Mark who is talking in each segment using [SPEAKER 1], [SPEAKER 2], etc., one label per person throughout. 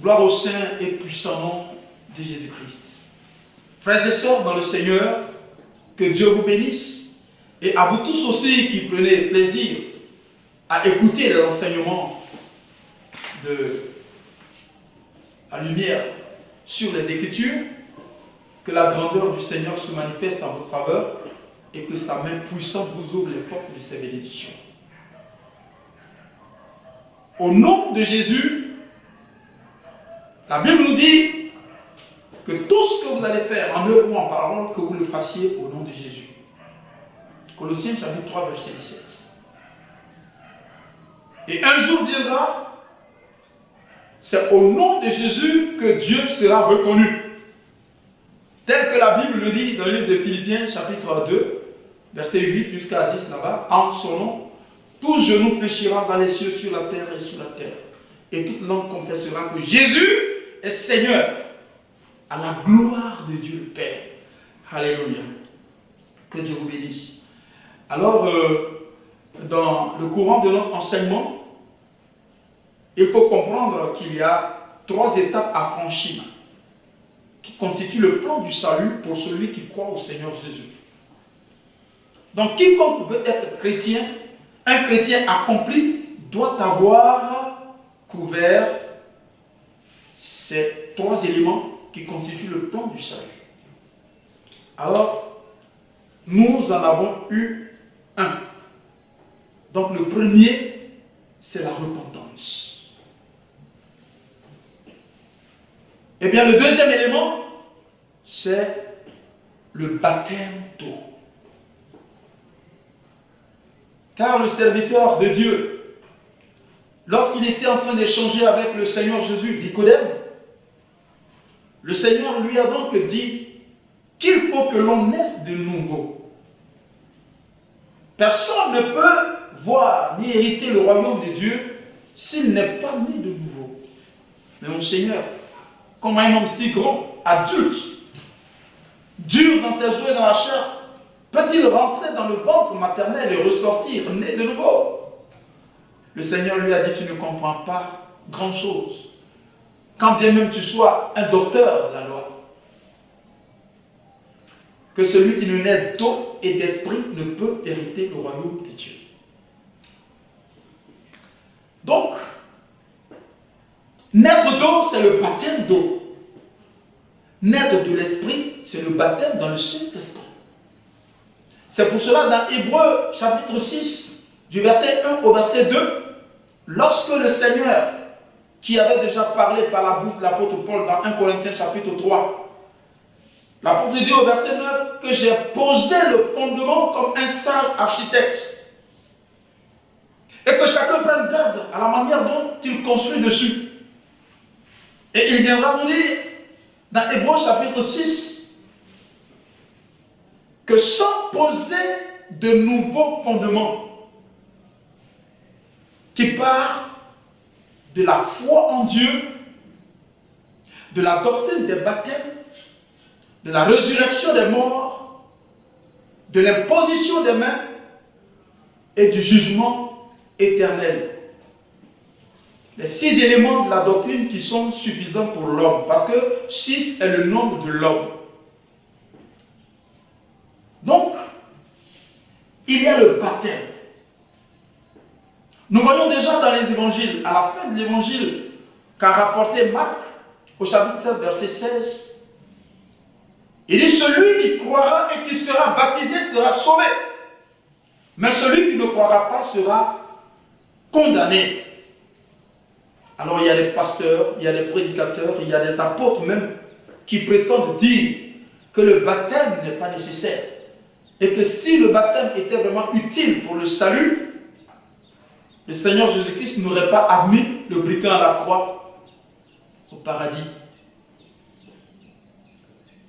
[SPEAKER 1] Gloire au saint et puissant nom de Jésus-Christ. Frères et sœurs dans le Seigneur, que Dieu vous bénisse. Et à vous tous aussi qui prenez plaisir à écouter les enseignements de la lumière sur les Écritures, que la grandeur du Seigneur se manifeste en votre faveur et que sa main puissante vous ouvre les portes de ses bénédictions. Au nom de Jésus, la Bible nous dit que tout ce que vous allez faire en œuvre ou en parole, que vous le fassiez au nom de Jésus. Colossiens chapitre 3, verset 17. Et un jour viendra, c'est au nom de Jésus que Dieu sera reconnu. Tel que la Bible le dit dans le livre de Philippiens, chapitre 2, verset 8 jusqu'à 10 là-bas, en son nom, tout genou fléchira dans les cieux, sur la terre et sous la terre. Et toute langue confessera que Jésus est Seigneur, à la gloire de Dieu le Père. Alléluia. Que Dieu vous bénisse. Alors, dans le courant de notre enseignement, il faut comprendre qu'il y a 3 étapes à franchir qui constituent le plan du salut pour celui qui croit au Seigneur Jésus. Donc, quiconque veut être chrétien, un chrétien accompli, doit avoir couvert ces 3 éléments qui constituent le plan du salut. Alors, nous en avons eu un. Donc, le premier, c'est la repentance. Eh bien, le deuxième élément, c'est le baptême d'eau. Car le serviteur de Dieu, lorsqu'il était en train d'échanger avec le Seigneur Jésus, Nicodème, le Seigneur lui a donc dit qu'il faut que l'on naisse de nouveau. Personne ne peut voir ni hériter le royaume de Dieu s'il n'est pas né de nouveau. Mais mon Seigneur, comme un homme si grand, adulte, dur dans ses jours et dans la chair, peut-il rentrer dans le ventre maternel et ressortir né de nouveau? Le Seigneur lui a dit, tu ne comprends pas grand-chose. Quand bien même tu sois un docteur de la loi, que celui qui ne naît d'eau et d'esprit ne peut hériter le royaume de Dieu. Donc, naître d'eau, c'est le baptême d'eau. Naître de l'esprit, c'est le baptême dans le Saint-Esprit. C'est pour cela, dans Hébreux, chapitre 6, du verset 1 au verset 2, lorsque le Seigneur, qui avait déjà parlé par la bouche de l'apôtre Paul dans 1 Corinthiens chapitre 3, l'apôtre dit au verset 9 que j'ai posé le fondement comme un sage architecte et que chacun prenne garde à la manière dont il construit dessus. Et il viendra nous dire dans Hébreux chapitre 6 que sans poser de nouveaux fondements qui partent de la foi en Dieu, de la doctrine des baptêmes, de la résurrection des morts, de l'imposition des mains et du jugement éternel. Les 6 éléments de la doctrine qui sont suffisants pour l'homme, parce que 6 est le nombre de l'homme. Donc, il y a le baptême. Nous voyons déjà dans les évangiles, à la fin de l'évangile qu'a rapporté Marc, au chapitre 7, verset 16, il dit, celui qui croira et qui sera baptisé sera sauvé. Mais celui qui ne croira pas sera condamné. Alors il y a des pasteurs, il y a des prédicateurs, il y a des apôtres même qui prétendent dire que le baptême n'est pas nécessaire. Et que si le baptême était vraiment utile pour le salut, le Seigneur Jésus-Christ n'aurait pas admis le bricant à la croix au paradis.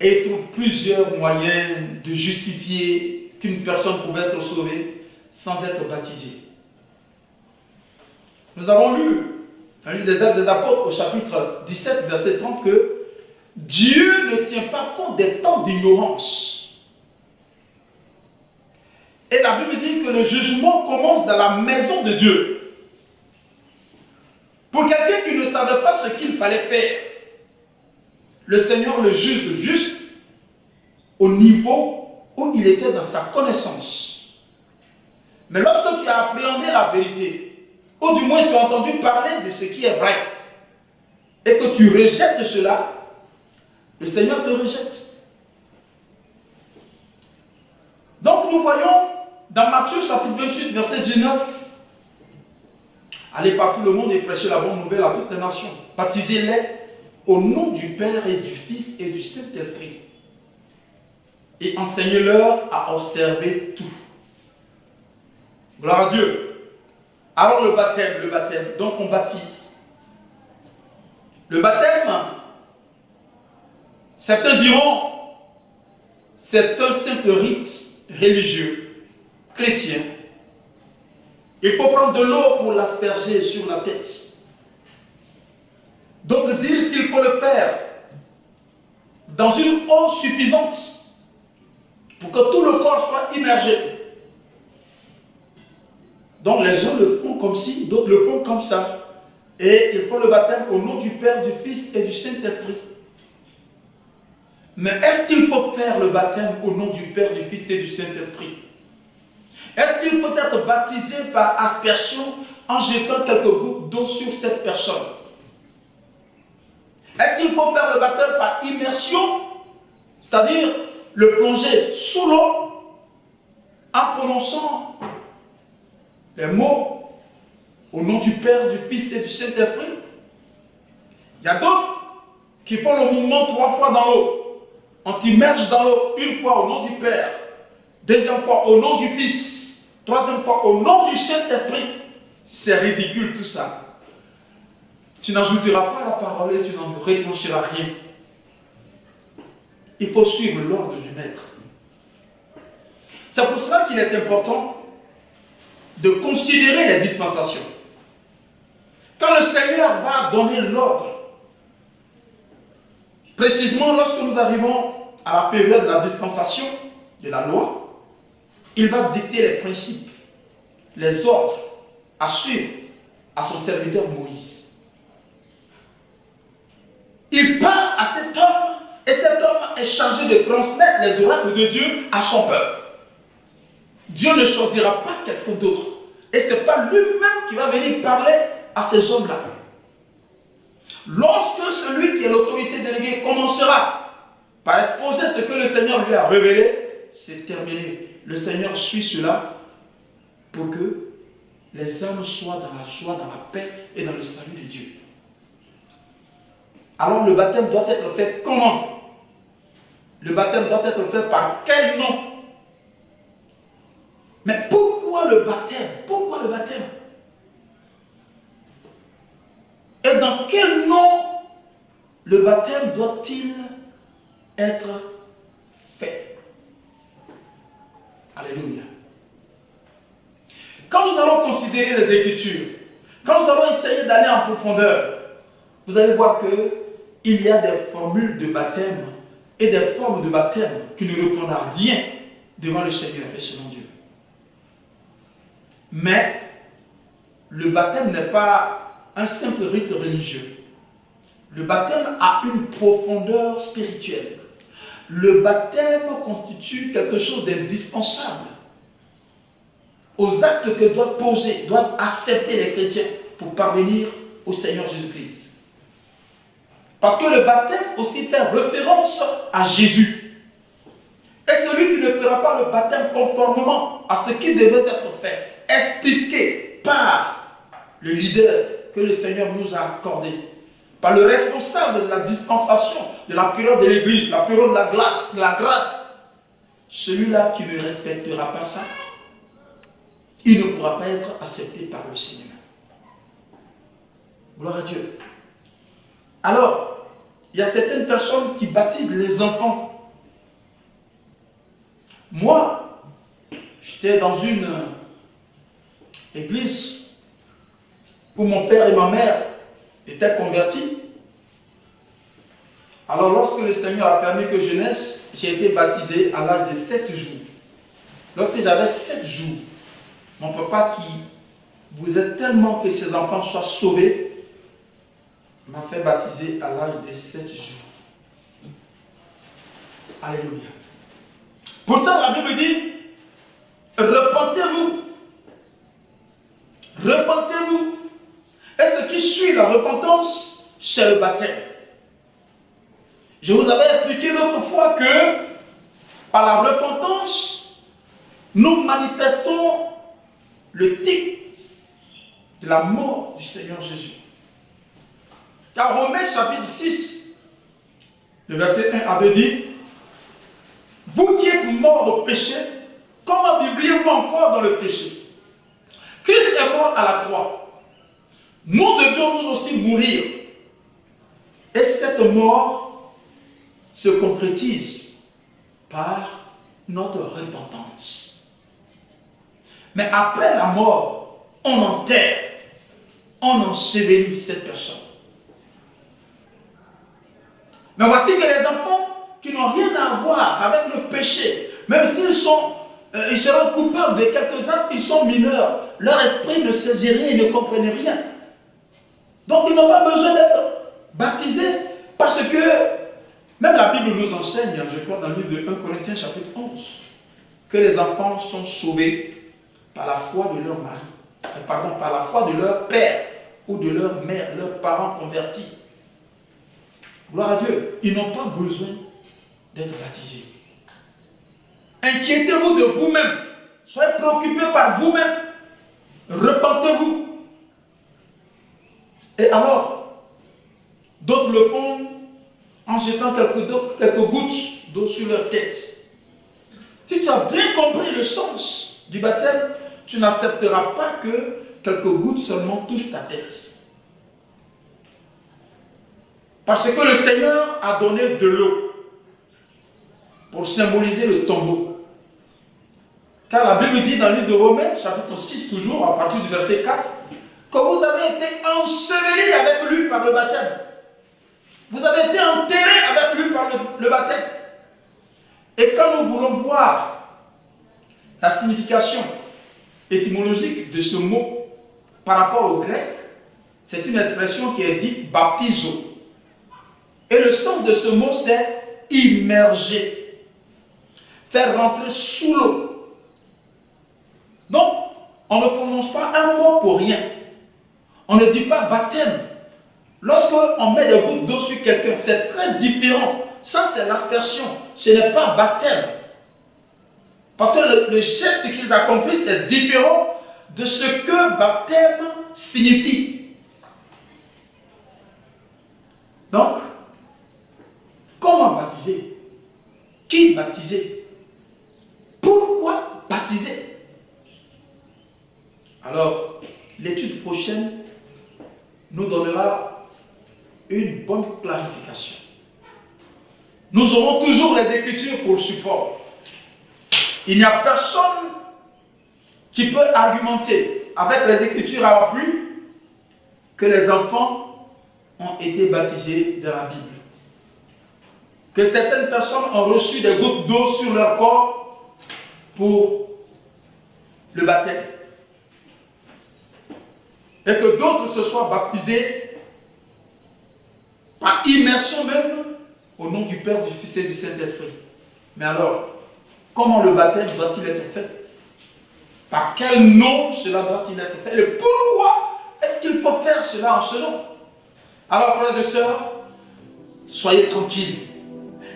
[SPEAKER 1] Et il trouve plusieurs moyens de justifier qu'une personne pouvait être sauvée sans être baptisée. Nous avons lu dans le livre des Actes des Apôtres au chapitre 17, verset 30 que Dieu ne tient pas compte des temps d'ignorance. Et la Bible dit que le jugement commence dans la maison de Dieu. Pour quelqu'un qui ne savait pas ce qu'il fallait faire, le Seigneur le juge juste au niveau où il était dans sa connaissance. Mais lorsque tu as appréhendé la vérité, ou du moins tu as entendu parler de ce qui est vrai, et que tu rejettes cela, le Seigneur te rejette. Donc nous voyons dans Matthieu chapitre 28, verset 19, allez partout le monde et prêchez la bonne nouvelle à toutes les nations. Baptisez-les au nom du Père et du Fils et du Saint-Esprit. Et enseignez-leur à observer tout. Gloire à Dieu. Alors le baptême, donc on baptise. Le baptême, certains diront, c'est un simple rite religieux, chrétien. Il faut prendre de l'eau pour l'asperger sur la tête. D'autres disent qu'il faut le faire dans une eau suffisante pour que tout le corps soit immergé. Donc les uns le font comme ci, d'autres le font comme ça. Et il faut le baptême au nom du Père, du Fils et du Saint-Esprit. Mais est-ce qu'il faut faire le baptême au nom du Père, du Fils et du Saint-Esprit? Est-ce qu'il faut être baptisé par aspersion en jetant quelques gouttes d'eau sur cette personne? Est-ce qu'il faut faire le baptême par immersion, c'est-à-dire le plonger sous l'eau en prononçant les mots au nom du Père, du Fils et du Saint-Esprit? Il y a d'autres qui font le mouvement 3 fois dans l'eau. On t'immerge dans l'eau une fois au nom du Père, deuxième fois au nom du Fils, troisième fois au nom du Saint-Esprit. C'est ridicule tout ça. Tu n'ajouteras pas la parole et tu n'en retrancheras rien. Il faut suivre l'ordre du Maître. C'est pour cela qu'il est important de considérer les dispensations. Quand le Seigneur va donner l'ordre, précisément lorsque nous arrivons à la période de la dispensation de la loi, il va dicter les principes, les ordres à suivre à son serviteur Moïse. Il parle à cet homme et cet homme est chargé de transmettre les oracles de Dieu à son peuple. Dieu ne choisira pas quelqu'un d'autre. Et ce n'est pas lui-même qui va venir parler à ces hommes-là. Lorsque celui qui est l'autorité déléguée commencera par exposer ce que le Seigneur lui a révélé, c'est terminé. Le Seigneur suit cela pour que les âmes soient dans la joie, dans la paix et dans le salut de Dieu. Alors le baptême doit être fait comment? Le baptême doit être fait par quel nom? Mais pourquoi le baptême? Pourquoi le baptême? Et dans quel nom le baptême doit-il être fait? Alléluia. Quand nous allons considérer les Écritures, quand nous allons essayer d'aller en profondeur, vous allez voir qu'il y a des formules de baptême et des formes de baptême qui ne répondent à rien devant le Seigneur et selon Dieu. Mais le baptême n'est pas un simple rite religieux. Le baptême a une profondeur spirituelle. Le baptême constitue quelque chose d'indispensable aux actes que doivent accepter les chrétiens pour parvenir au Seigneur Jésus-Christ. Parce que le baptême aussi fait référence à Jésus. Et celui qui ne fera pas le baptême conformément à ce qui devait être fait, expliqué par le leader que le Seigneur nous a accordé, par le responsable de la dispensation, de la période de l'Église, la période de la grâce, celui-là qui ne respectera pas ça, il ne pourra pas être accepté par le Seigneur. Gloire à Dieu. Alors, il y a certaines personnes qui baptisent les enfants. Moi, j'étais dans une église où mon père et ma mère étaient convertis. Alors, lorsque le Seigneur a permis que je naisse, j'ai été baptisé à l'âge de 7 jours. Lorsque j'avais 7 jours, mon papa qui voulait tellement que ses enfants soient sauvés, m'a fait baptiser à l'âge de 7 jours. Alléluia. Pourtant, la Bible dit, repentez-vous. Repentez-vous. Et ce qui suit la repentance, c'est le baptême. Je vous avais expliqué l'autre fois que, par la repentance, nous manifestons le type de la mort du Seigneur Jésus. Car Romains chapitre 6, le verset 1 à 2 dit, vous qui êtes morts au péché, comment vivriez-vous encore dans le péché? Christ est mort à la croix. Nous devions nous aussi mourir. Et cette mort se concrétise par notre repentance. Mais après la mort, on enterre, on ensevelit cette personne. Mais voici que les enfants qui n'ont rien à voir avec le péché, même s'ils ils seront coupables de quelques actes, ils sont mineurs. Leur esprit ne saisit rien, ils ne comprennent rien. Donc ils n'ont pas besoin d'être baptisés parce que même la Bible nous enseigne, je crois dans le livre de 1 Corinthiens chapitre 11, que les enfants sont sauvés par la foi de leur mari, par la foi de leur père ou de leur mère, leurs parents convertis. Gloire à Dieu, ils n'ont pas besoin d'être baptisés. Inquiétez-vous de vous-même, soyez préoccupés par vous-même, repentez-vous. Et alors, d'autres le font en jetant quelques gouttes d'eau sur leur tête. Si tu as bien compris le sens du baptême, tu n'accepteras pas que quelques gouttes seulement touchent ta tête. Parce que le Seigneur a donné de l'eau pour symboliser le tombeau. Car la Bible dit dans le livre de Romains, chapitre 6 toujours, à partir du verset 4, que vous avez été ensevelis avec lui par le baptême. Vous avez été enterrés avec lui par le baptême. Et quand nous voulons voir la signification étymologique de ce mot par rapport au grec, c'est une expression qui est dite baptizo. Et le sens de ce mot, c'est immerger, faire rentrer sous l'eau. Donc, on ne prononce pas un mot pour rien. On ne dit pas baptême. Lorsqu'on met des gouttes d'eau sur quelqu'un, c'est très différent. Ça, c'est l'aspersion. Ce n'est pas baptême. Parce que le geste qu'ils accomplissent est différent de ce que baptême signifie. Donc, comment baptiser? Qui baptiser? Pourquoi baptiser? Alors, l'étude prochaine nous donnera une bonne clarification. Nous aurons toujours les Écritures pour support. Il n'y a personne qui peut argumenter avec les Écritures à l'appui que les enfants ont été baptisés dans la Bible. Que certaines personnes ont reçu des gouttes d'eau sur leur corps pour le baptême. Et que d'autres se soient baptisés par immersion même au nom du Père, du Fils et du Saint-Esprit. Mais alors, comment le baptême doit-il être fait? Par quel nom cela doit-il être fait? Et pourquoi est-ce qu'il faut faire cela en ce nom? Alors, frères et sœurs, soyez tranquilles.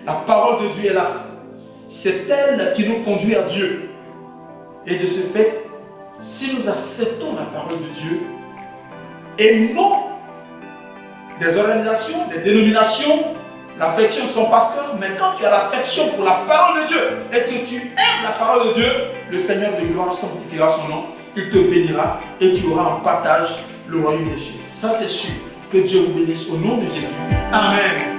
[SPEAKER 1] La parole de Dieu est là. C'est elle qui nous conduit à Dieu. Et de ce fait, si nous acceptons la parole de Dieu, et non des organisations, des dénominations, l'affection de son pasteur, mais quand tu as l'affection pour la parole de Dieu et que tu aimes la parole de Dieu, le Seigneur de gloire sanctifiera son nom, il te bénira et tu auras en partage le royaume des cieux. Ça c'est sûr. Que Dieu vous bénisse au nom de Jésus. Amen.